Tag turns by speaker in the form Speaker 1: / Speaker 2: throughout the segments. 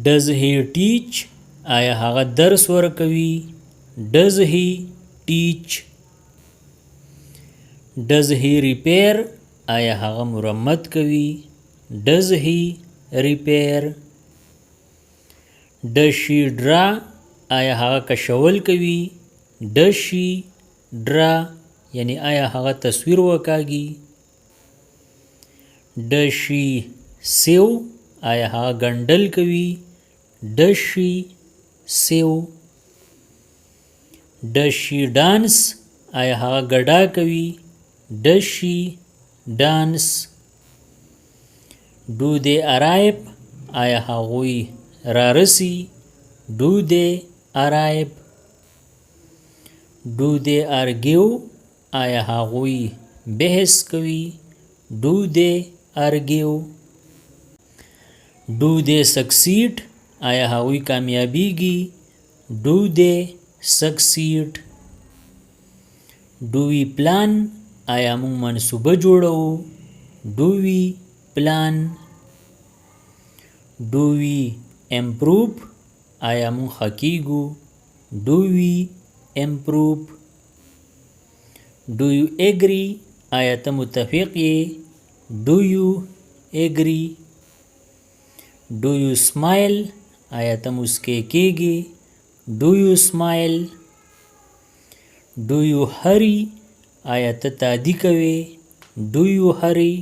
Speaker 1: Does he teach? آیا هغه درس ورکوي؟ Does he teach? Does he repair? آیا هغه مرمت کوي؟ Does he repair? Does she draw? آیا هغه کشول کوي؟ Does she draw؟ یعنی آیا هغه تصویر وکاږي؟ Does she sew؟ آیا هغه ګنډل کوي؟ Does she sew؟ Does she dance؟ آیا هغه ګډا کوي؟ Does she dance؟ Do they arrive؟ آیا هغوی رارسي؟ Do they arrive؟ Do they argue؟ آیا هغوی بحث کوي؟ Do they argue؟ Do they succeed؟ آیا هغوی کامیابیږي؟ Do they succeed؟ Do we plan؟ آیا موږ منصوبه جوړوو؟ Do we plan؟ Do we improve؟ آیا موږ ښه کیږو؟ Do we improve؟ Do you agree؟ آیا ته متفق یې؟ Do you agree؟ Do you smile؟ آیا ته مسکی کیږي؟ Do you smile؟ Do you hurry؟ آیا ته تادی کوې؟ Do you hurry؟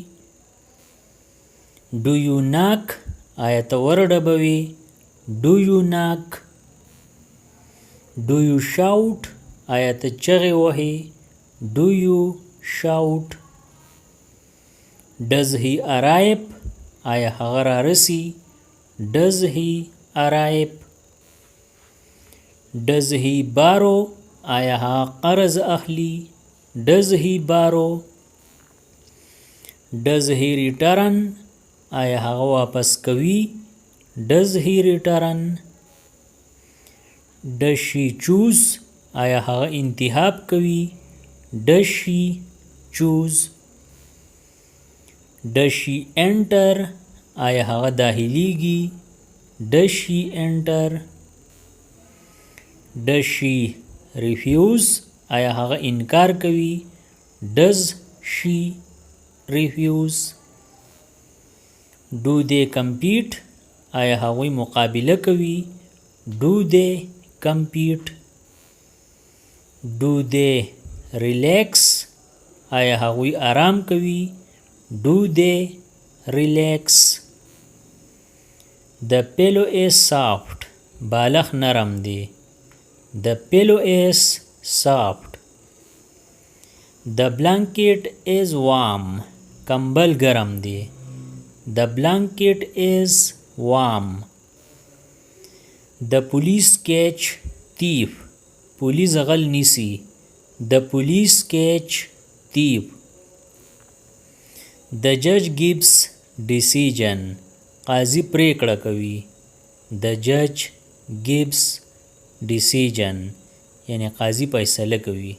Speaker 1: Do you knock؟ آیا ته ورډبوې؟ Do you knock؟ Do you shout؟ آیا ته چغې وهې؟ Do you shout؟ Does he arrive؟ آیا هغه رارسي؟ Does he arrive؟ Does he borrow؟ آیا هغه قرض اخلي؟ Does he borrow؟ Does he return؟ آیا هغه واپس کوي؟ Does he return؟ Does she choose؟ آیا هغه انتخاب کوي؟ Does she choose؟ Does she enter؟ آیا هغه داخلیږي؟ Does she enter؟ Does she refuse؟ آیا هغه انکار کوي؟ Does she refuse؟ Do they compete؟ آیا هغوی مقابله کوي؟ Do they compete؟ Do they relax؟ آیا هغوی آرام کوي؟ Do they relax؟ The pillow is soft. بالښت نرم دی. The pillow is soft. The blanket is warm. کمبل ګرم دی. The blanket is warm. The police catch thief. پولیس غل نیسي. The police catch thief. The judge gives decision. قاضي پریکړه کوي. The judge gives decision. یعنی قاضي فیصله کوي.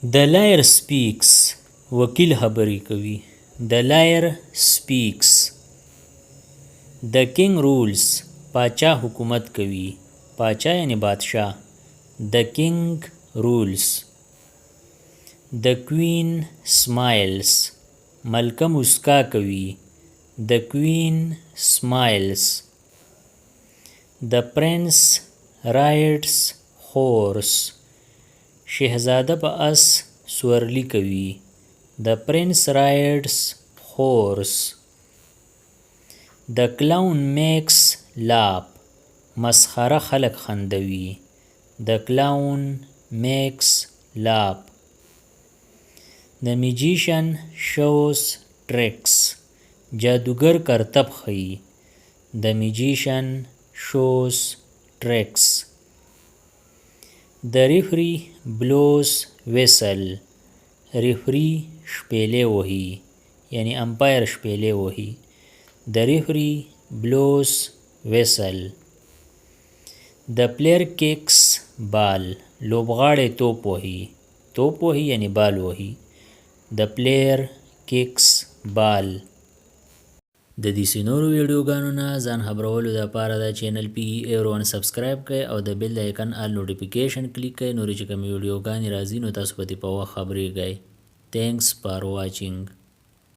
Speaker 1: The lawyer speaks. وکیل خبرې کوي. The lawyer speaks. The king rules. پاچا حکومت کوي. پاچا یعنی بادشاہ. The king rules. The queen smiles. ملکه مسکا کوي. The queen smiles. The prince rides horse. شهزاده په اس سورلی کوي. The prince rides horse. The clown makes laugh. مسخره خلق خندوي. The clown makes laugh. The magician shows tricks. جادوگر کرتب خي. The magician shows tricks. The referee blows whistle. referee شپېلې وهي. یعنی امپایر شپېلې وهي. The referee blows whistle. The player kicks ball. لوبغاړی توپ وهي. توپ وهي یعنی بال وهي. The player kicks ball. د دې نورو ویډیوګانو نه ځان خبرولو لپاره د چینل PE سبسکرایب کړئ او د بیل آیکن آل نوټیفیکیشن کلیک کړئ. نورې چې کومې ویډیوګانې راځي نو تاسو به په وخت خبرېږئ. Thanks for watching.